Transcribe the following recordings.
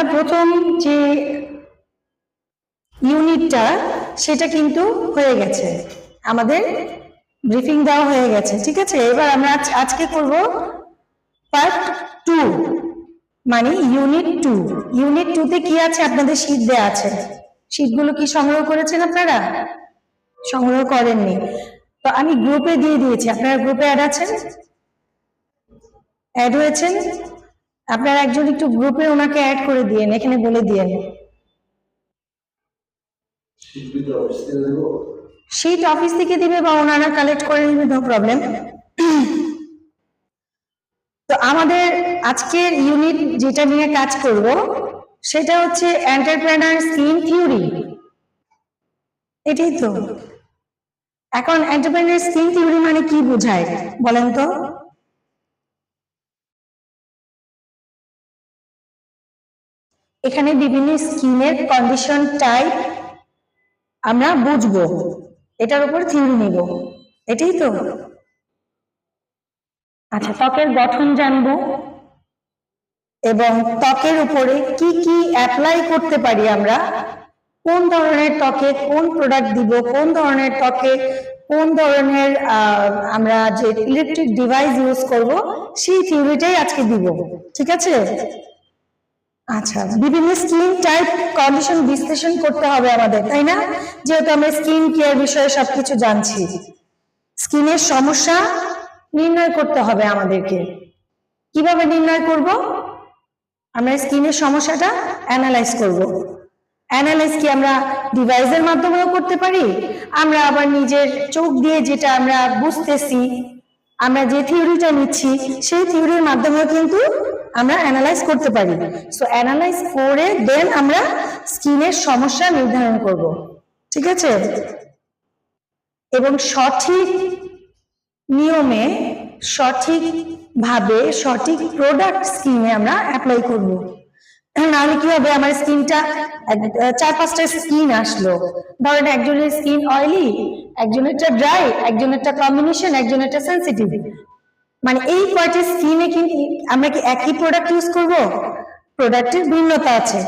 আমরা প্রথম যে ইউনিটটা সেটা কিন্তু হয়ে গেছে, আমাদের ব্রিফিং দেওয়া হয়ে গেছে, ঠিক আছে। এবার আমরা আজকে করব পার্ট 2, মানে ইউনিট 2। ইউনিট 2 তে কি আছে, আপনাদের শীট দেওয়া আছে, শীটগুলো কি সংগ্রহ করেছেন আপনারা? সংগ্রহ করেননি তো আমি গ্রুপে দিয়ে দিয়েছি, আপনারা গ্রুপে অ্যাড আছেন, অ্যাড হয়েছেন? আপনারা একজন একটু গ্রুপে ওনাকে অ্যাড করে দিয়েন, এখানে বলে দিয়েন। শীট অফিস থেকে দিবে বা ওনারা কালেক্ট করে নেবে, নো প্রবলেম। তো আমাদের আজকের ইউনিট যেটা নিয়ে কাজ করব সেটা হচ্ছে এন্টারপ্রেনার স্কিম থিওরি। এটাই তো। এখন এন্টারপ্রেনার স্কিম থিওরি মানে কি বোঝায় বলেন তো? এখানে বিভিন্ন স্কিমের কন্ডিশন টাইপ আমরা বুঝবো, এটার উপর থিওরি নিব, এটাই তো। আচ্ছা, ত্বকের গঠন জানবো এবং ত্বকের উপরে কি কি অ্যাপ্লাই করতে পারি আমরা, কোন ধরনের ত্বকে কোন প্রোডাক্ট দিব, কোন ধরনের ত্বকে কোন ধরনের আমরা যে ইলেকট্রিক ডিভাইস ইউজ করব, সেই থিওরিটাই আজকে দিব, ঠিক আছে। আচ্ছা, বিভিন্ন স্কিন টাইপ কন্ডিশন বিশ্লেষণ করতে হবে আমাদের, তাই না? যেহেতু আমরা স্কিন কেয়ার বিষয়ে সবকিছু জানছি, স্কিনের সমস্যা নির্ণয় করতে হবে আমাদেরকে। কিভাবে নির্ণয় করব? আমরা স্কিনের সমস্যাটা অ্যানালাইজ করব। অ্যানালাইজ কি আমরা ডিভাইসের মাধ্যমেও করতে পারি, আমরা আবার নিজের চোখ দিয়ে যেটা আমরা বুঝতেছি, আমরা যে থিওরিটা নিচ্ছি সেই থিওরির মাধ্যমেও কিন্তু আমরা অ্যানালাইজ করতে পারি। সো অ্যানালাইজ করে দেন আমরা স্কিনের সমস্যা নির্ধারণ করব, ঠিক আছে। এবং সঠিক নিয়মে সঠিকভাবে সঠিক প্রোডাক্ট স্কিনে আমরা অ্যাপ্লাই করব। নাহলে কি হবে, আমার স্কিনটা 4-5টা স্কিন আসলো, ধরেন একজনের স্কিন অয়েলি, একজনেরটা ড্রাই, একজনেরটা কম্বিনেশন, একজনেরটা সেন্সিটিভ, মানে এই কয়টা স্কিনে কিন্তু আমরা কি একই প্রোডাক্ট ইউজ করব? প্রোডাক্টের ভিন্নতা আছে,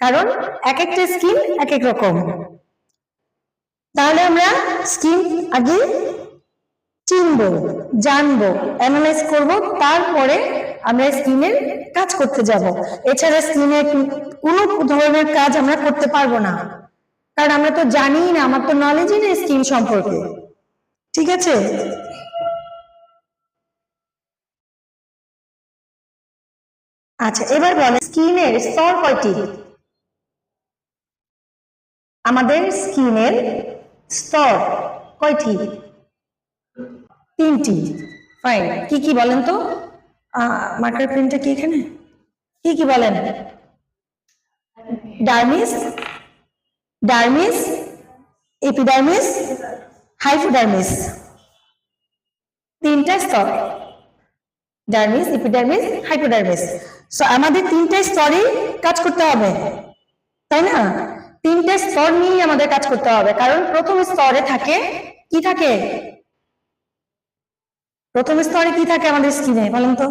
কারণ এক একটা স্কিন এক এক রকম। তাহলে আমরা স্কিন আগে চিনবো, জানবো, অ্যানালাইজ করব, তারপরে আমরা স্কিনের কাজ করতে যাব। এছাড়া স্কিনের কোনো ধরনের কাজ আমরা করতে পারবো না, কারণ আমরা তো জানি না, আমার তো নলেজই নেই স্কিন সম্পর্কে, ঠিক আছে। আচ্ছা, এবার বলেন স্কিনের স্তর কয়টি? আমাদের স্কিনের স্তর কয়টি? 3টি। ফাইন, কি কি বলেন তো? মার্কার পেনটা কি এখানে? কি কি বলেন? ডার্মিস, ডার্মিস, এপিডার্মিস, হাইপোডার্মিস, 3টা স্তর, ডার্মিস, এপিডার্মিস, হাইপোডার্মিস। সো আমাদের 3টা স্তরে কাজ করতে হবে, তাই না? 3টা স্তর নিয়ে আমাদের কাজ করতে হবে, কারণ প্রথম স্তরে থাকে কি থাকে? প্রথম স্তরে কি থাকে আমাদের স্কিনে বলেন তো?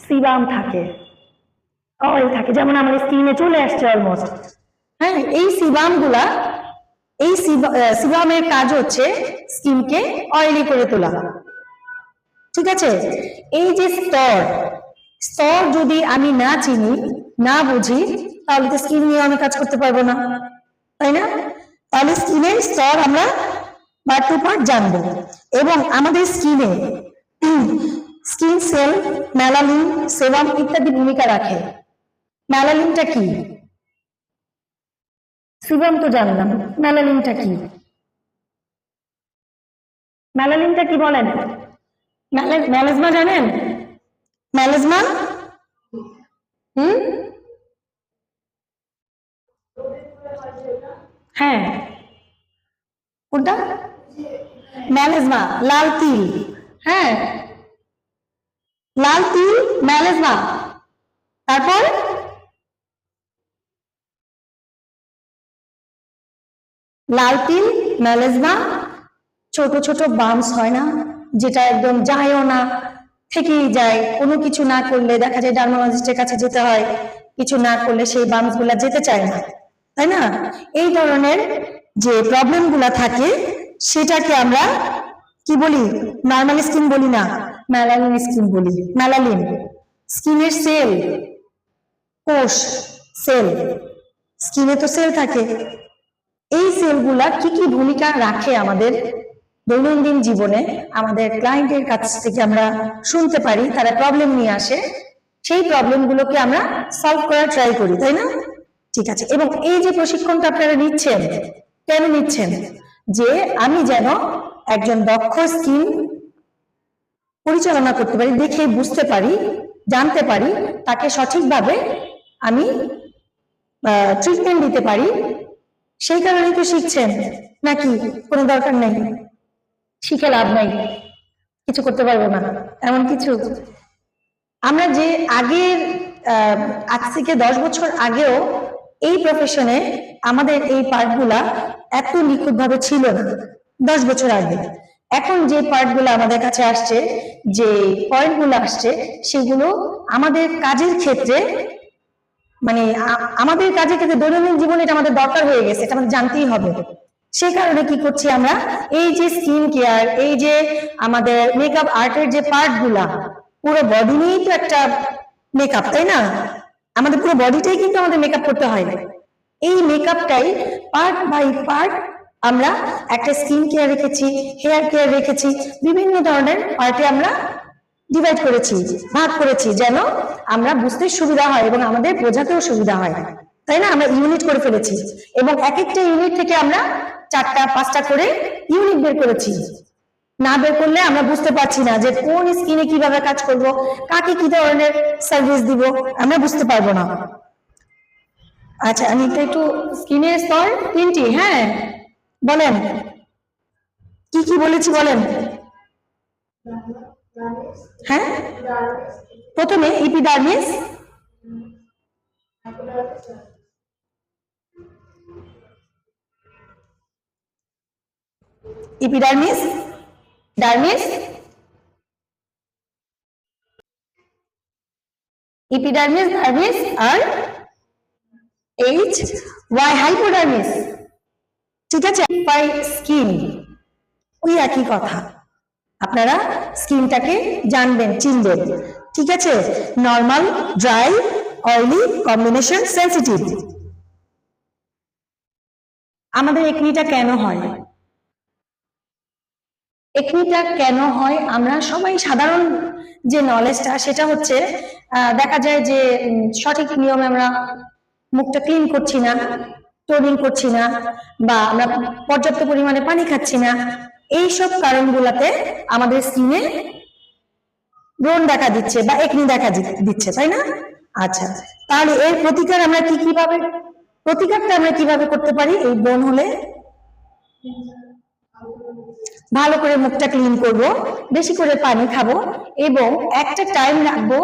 সিবাম থাকে, অয়েল থাকে, যেমন আমার স্কিনে চলে আসছে অলমোস্ট। হ্যাঁ, এই সিবাম গুলা, এই সিবামের কাজ হচ্ছে স্কিনকে অয়েলি করে তোলা, ঠিক আছে। এই যে স্তর, স্তর যদি আমি না চিনি, না বুঝি, তাহলে তো স্কিন নিয়ে আমি কাজ করতে পারবো না, তাই না? তাহলে স্কিনের স্তর আমরা পার্ট টু পার্ট জানবো। এবং আমাদের স্কিনে স্কিন সেল, মেলানিন, সেবাম ইত্যাদি ভূমিকা রাখে। মেলানিনটা কি? সিবাম তো জানলাম, মেলানিনটা কি? মেলানিনটা কি বলেন? মেলাজমা জানেন? মেলাজমা হ্যাঁ, কোনটা? মেলাজমা, লাল তিল। হ্যাঁ, লাল তিল, মেলাজমা। তারপর লাল তিল, মেলাজমা, ছোট ছোট বাম্পস হয় না, যেটা একদম যায়ও না, থেকেই যায়, কোনো কিছু না করলে দেখা যায় ডার্মাটোলজিস্টের কাছে যেতে হয়, কিছু না করলে সেই বাম্পস গুলা যেতে চায় না, তাই না? এই ধরনের যে প্রবলেম গুলা থাকে সেটাকে আমরা কি বলি? নর্মাল স্কিন বলি না, মেলানিন স্কিন বলি। মেলানিন স্কিনের সেল, কোষ, সেল, স্কিনে তো সেল থাকে। এই সেলগুলা কি কি ভূমিকা রাখে আমাদের দৈনন্দিন জীবনে, আমাদের ক্লায়েন্টের কাছ থেকে আমরা শুনতে পারি, তারা প্রবলেম নিয়ে আসে, সেই প্রবলেমগুলোকে আমরা সলভ করার ট্রাই করি, তাই না? ঠিক আছে। এবং এই যে প্রশিক্ষণটা আপনারা নিচ্ছেন, কেন নিচ্ছেন? যে আমি যেন একজন দক্ষ স্কিন পরিচালনা করতে পারি, দেখে বুঝতে পারি, জানতে পারি, তাকে সঠিকভাবে আমি ট্রিটমেন্ট দিতে পারি। সেই কারণেই তো শিখছেন, নাকি কোনো দরকার নেই? শিখে লাভ নাই, কিছু করতে পারবো না এমন কিছু? আমরা যে আগের আজ থেকে 10 বছর আগেও এই প্রফেশনে আমাদের এই পার্টগুলা এত নিখুঁতভাবে ছিল না 10 বছর আগে। এখন যে পার্টগুলো আমাদের কাছে আসছে, যে পয়েন্টগুলো আসছে, সেগুলো আমাদের কাজের ক্ষেত্রে মানে আমাদের কাজের ক্ষেত্রে দৈনন্দিন জীবনে এটা আমাদের দরকার হয়ে গেছে, এটা আমাদের জানতেই হবে। সেই কারণে কি করছি আমরা, এই যে স্কিন কেয়ার, এই যে আমাদের মেকআপ আর্টের যে পার্ট গুলা, পুরো বডি নিয়েই তো একটা মেকআপ, তাই না? আমাদের পুরো বডিটাই কিন্তু আমাদের মেকআপ করতে হয়। এই মেকআপটাই পার্ট বাই পার্ট আমরা একটা স্কিন কেয়ার রেখেছি, হেয়ার কেয়ার রেখেছি, বিভিন্ন ধরনের পার্টে আমরা ডিভাইড করেছি, ভাগ করেছি, যেন আমরা বুঝতে সুবিধা হয় এবং আমাদের বোঝাতেও সুবিধা হয়, তাই না? আমরা ইউনিট করে ফেলেছি এবং এক একটা ইউনিট থেকে আমরা 4টা 5টা করে ইউনিট বের করেছি। না বের করলে আমরা বুঝতে পারছি না যে কোন স্কিনে কিভাবে কাজ করব, কাকে কি ধরনের সার্ভিস দিব, আমরা বুঝতে পারবো না। আচ্ছা, আমি একটু স্কিনের স্তর 3টি, হ্যাঁ বলেন কি কি বলেছি বলেন। হ্যাঁ, প্রথমে epidermis, epidermis, dermis, epidermis, dermis আর এইচ ওয়াই হাইপোডার্মিস। ঠিক আছে, বাই স্কিন ওই একই কথা, আপনারা স্কিনটাকে জানবেন, চিনবেন। ঠিক আছে, normal, dry, oily, combination, sensitive. আমাদের একনিটা কেন হয়? একনিটা কেন হয় আমরা সবাই সাধারণ যে নলেজটা, সেটা হচ্ছে দেখা যায় যে সঠিক নিয়মে আমরা মুখটা ক্লিন করছি না, টোনিং করছি না, বা আমরা পর্যাপ্ত পরিমাণে পানি খাচ্ছি না। এইসব কারণগুলোতে আমাদের স্কিনে ব্রণ দেখা দিচ্ছে বা একনি দেখা দিচ্ছে, তাই না? আচ্ছা, তাহলে এর প্রতিকার আমরা প্রতিকারটা আমরা কিভাবে করতে পারি? এই ব্রণ হলে ভালো করে মুখটা ক্লিন করব, বেশি করে পানি খাবো এবং একটা টাইম রাখবো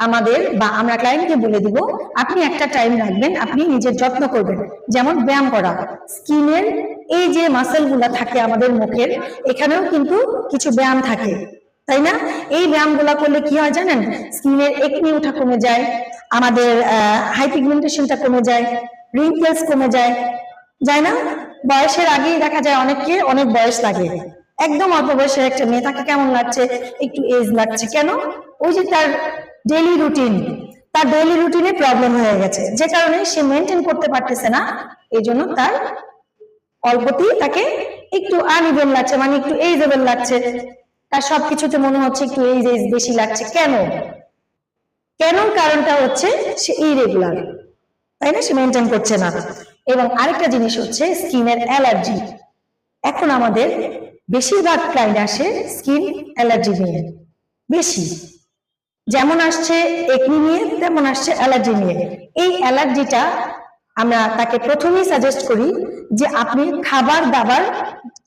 আমাদের, বা আমরা ক্লায়েন্টকে বলে দিব আপনি একটা টাইম রাখবেন, আপনি নিজের যত্ন করবেন। যেমন ব্যায়াম করা, স্কিনের এই যে মাসেল গুলা থাকে আমাদের মুখের, এখানেও কিন্তু কিছু ব্যায়াম থাকে, তাই না? এই ব্যায়াম গুলা করলে কি হয় জানেন? স্কিনের একনি ওঠা কমে যায়, আমাদের হাইপিগমেন্টেশনটা কমে যায়, রিঙ্কেলস কমে যায়, যায় না? বয়সের আগেই দেখা যায় অনেককে অনেক বয়স লাগে, একদম অল্প বয়সের একটা মেয়ে, তাকে কেমন লাগছে? একটু এজ লাগছে। কেন? ওই যে তার ডেইলি রুটিনে প্রবলেম হয়ে গেছে, যে কারণে সে মেনটেন করতে পারতেছে না, এই জন্য তার অল্পতেই তাকে একটু আনইভেন লাগছে, মানে একটু এজেবল লাগছে, তার সবকিছুতে মনে হচ্ছে একটু এজ বেশি লাগছে। কেন? কারণটা হচ্ছে সে ইরেগুলার, তাই না? সে মেনটেন করছে না। এবং আরেকটা জিনিস হচ্ছে স্কিনের অ্যালার্জি। এখন আমাদের বেশিরভাগ ক্লায়েন্ট আসে স্কিন অ্যালার্জি নিয়ে, বেশি, যেমন আসছে একনি নিয়ে তেমন আসছে অ্যালার্জি নিয়ে। এই অ্যালার্জিটা আমরা তাকে প্রথমেই সাজেস্ট করি যে আপনি খাবার দাবার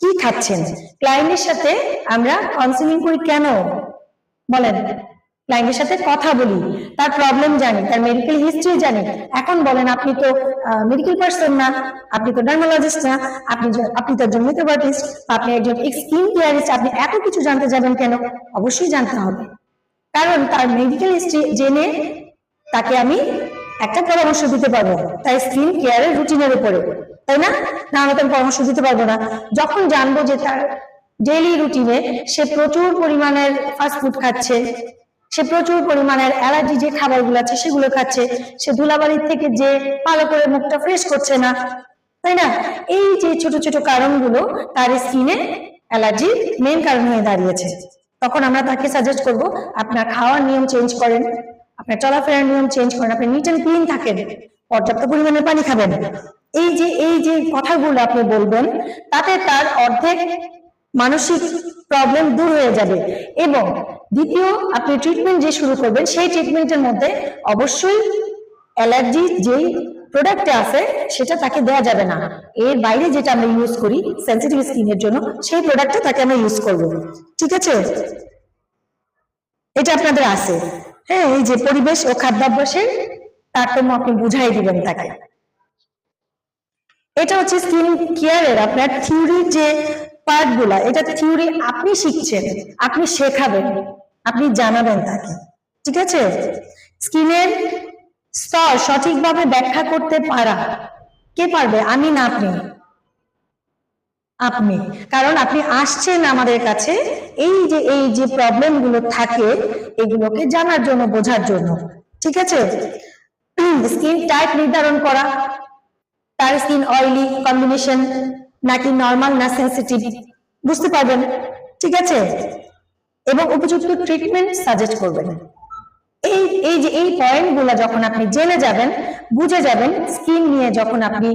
কি খাচ্ছেন। ক্লায়েন্টের সাথে আমরা কাউন্সিলিং করি কেন বলেন? ক্লায়েন্টের সাথে কথা বলি, তার প্রবলেম জানি, তার মেডিকেল হিস্ট্রি জানি। এখন বলেন, আপনি তো মেডিকেল পার্সন না, আপনি তো ডার্মাটোলজিস্ট না, আপনি তো একজন মেকআপ আর্টিস্ট, আপনি একজন স্কিন কেয়ারিস্ট, আপনি এত কিছু জানতে যাবেন কেন? অবশ্যই জানতে হবে। কারণ তার মেডিকেল হিস্ট্রি জেনে তাকে আমি একটা পরামর্শ দিতে পারবো, তাই স্কিন কেয়ারের রুটিনের উপরে, তাই না? না আমি তার পরামর্শ দিতে পারবো না। যখন জানবো যে তার ডেইলি রুটিনে সে প্রচুর পরিমাণের ফাস্টফুড খাচ্ছে, সে প্রচুর পরিমাণের অ্যালার্জি যে খাবারগুলো আছে সেগুলো খাচ্ছে, সে ধুলাবাড়ির থেকে যে ভালো করে মুখটা ফ্রেশ করছে না, তাই না? এই যে ছোট ছোট কারণগুলো তার স্কিনে অ্যালার্জির মেইন কারণ হয়ে দাঁড়িয়েছে, তখন আমরা তাকে সাজেস্ট করব আপনার খাওয়ার নিয়ম চেঞ্জ করেন, আপনার চলাফেরার নিয়ম চেঞ্জ করেন, আপনি নিট অ্যান্ড ক্লিন থাকেন, পর্যাপ্ত পরিমাণে পানি খাবেন। এই যে কথাগুলো আপনি বলবেন, তাতে তার অর্ধেক মানসিক প্রবলেম দূর হয়ে যাবে। এবং দ্বিতীয়, আপনি ট্রিটমেন্ট যে শুরু করবেন সেই ট্রিটমেন্টের মধ্যে অবশ্যই অ্যালার্জি যেই প্রোডাক্টটা আছে সেটা তাকে দেওয়া যাবে না, এর বাইরে যেটা আমরা ইউজ করি সেনসিটিভ স্কিনের জন্য সেই প্রোডাক্টটা তাকে আমরা ইউজ করব, ঠিক আছে? এটা আপনাদের আছে, হ্যাঁ, এই যে পরিবেশ ও খাদ্যাভ্যাসের তারতম্য আপনি বুঝাই দিবেন তাকে। এটা হচ্ছে স্কিন কেয়ারের আপনার থিওরির যে পার্ট গুলা, এটা থিওরি আপনি শিখছেন, আপনি শেখাবেন, আপনি জানাবেন তাকে, ঠিক আছে? স্কিনের স্তর সঠিকভাবে ব্যাখ্যা করতে পারা কে পারবে? আমি না আপনি? আপনি, কারণ আপনি আসছেন আমাদের কাছে এই যে প্রবলেম গুলো থাকে এগুলোকে জানার জন্য, বোঝার জন্য, ঠিক আছে? স্কিন টাইপ নির্ধারণ করা, তার স্কিন অয়েলি কম্বিনেশন নাকি নরমাল না সেনসিটিভ বুঝতে পারবেন, ঠিক আছে? এবং উপযুক্ত ট্রিটমেন্ট সাজেস্ট করবেন। এই পয়েন্টগুলো যখন আপনি জেনে যাবেন, বুঝে যাবেন, স্কিন নিয়ে যখন আপনি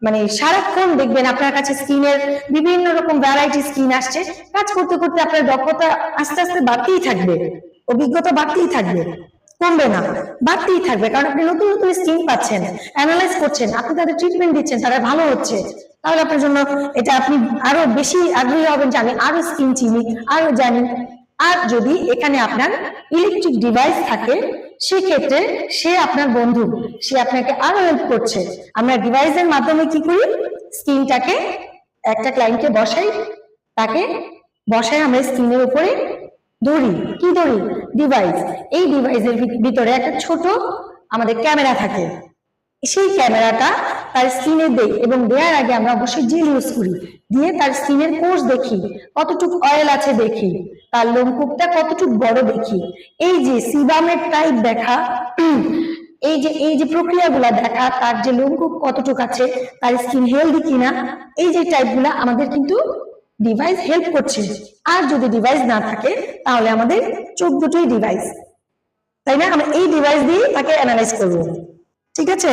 মানে সারাক্ষণ দেখবেন আপনার কাছে স্কিনের বিভিন্ন রকম ভ্যারাইটি স্কিন আসছে, কাজ করতে করতে আপনার দক্ষতা আস্তে আস্তে বাড়তেই থাকবে, অভিজ্ঞতা বাড়তেই থাকবে, কমবে না, বাড়তেই থাকবে, কারণ আপনি নতুন নতুন স্কিন পাচ্ছেন, অ্যানালাইজ করছেন, আপনি তাদের ট্রিটমেন্ট দিচ্ছেন, তারা ভালো হচ্ছে, তাহলে আপনার জন্য এটা আপনি আরো বেশি আগ্রহী হবেন যে আমি আরো স্কিন চিনি, আরো জানি। আর যদি এখানে আপনার ইলেকট্রিক ডিভাইস থাকে সেক্ষেত্রে সে আপনার বন্ধু, সে আপনাকে আরো হেল্প করছে। আমরা ডিভাইসের মাধ্যমে কি করি, স্কিনটাকে একটা ক্লায়েন্টকে বসাই, তাকে বসাই আমরা স্কিনের উপরে দড়ি, কি দড়ি? ডিভাইস। এই ডিভাইসের ভিতরে একটা ছোট আমাদের ক্যামেরা থাকে, সেই ক্যামেরাটা তার স্কিনে দেই এবং দেওয়ার আগে আমরা অবশ্যই জেল ইউজ করি, দিয়ে তার স্কিনের কোর্স দেখি, কতটুকু অয়েল আছে দেখি, তার লোমকূপটা কতটুকু বড় দেখি, এই যে সিবামের টাইপ দেখা, এই যে প্রক্রিয়াগুলা দেখা, তার যে লোমকূপ কতটুকু আছে, তার স্কিন হেলদি কিনা, এই যে টাইপগুলা আমাদের কিন্তু ডিভাইস হেল্প করছে। আর যদি ডিভাইস না থাকে তাহলে আমাদের চোখ দুটোই ডিভাইস, তাই না? আমরা এই ডিভাইস দিয়ে তাকে অ্যানালাইজ করবো, ঠিক আছে?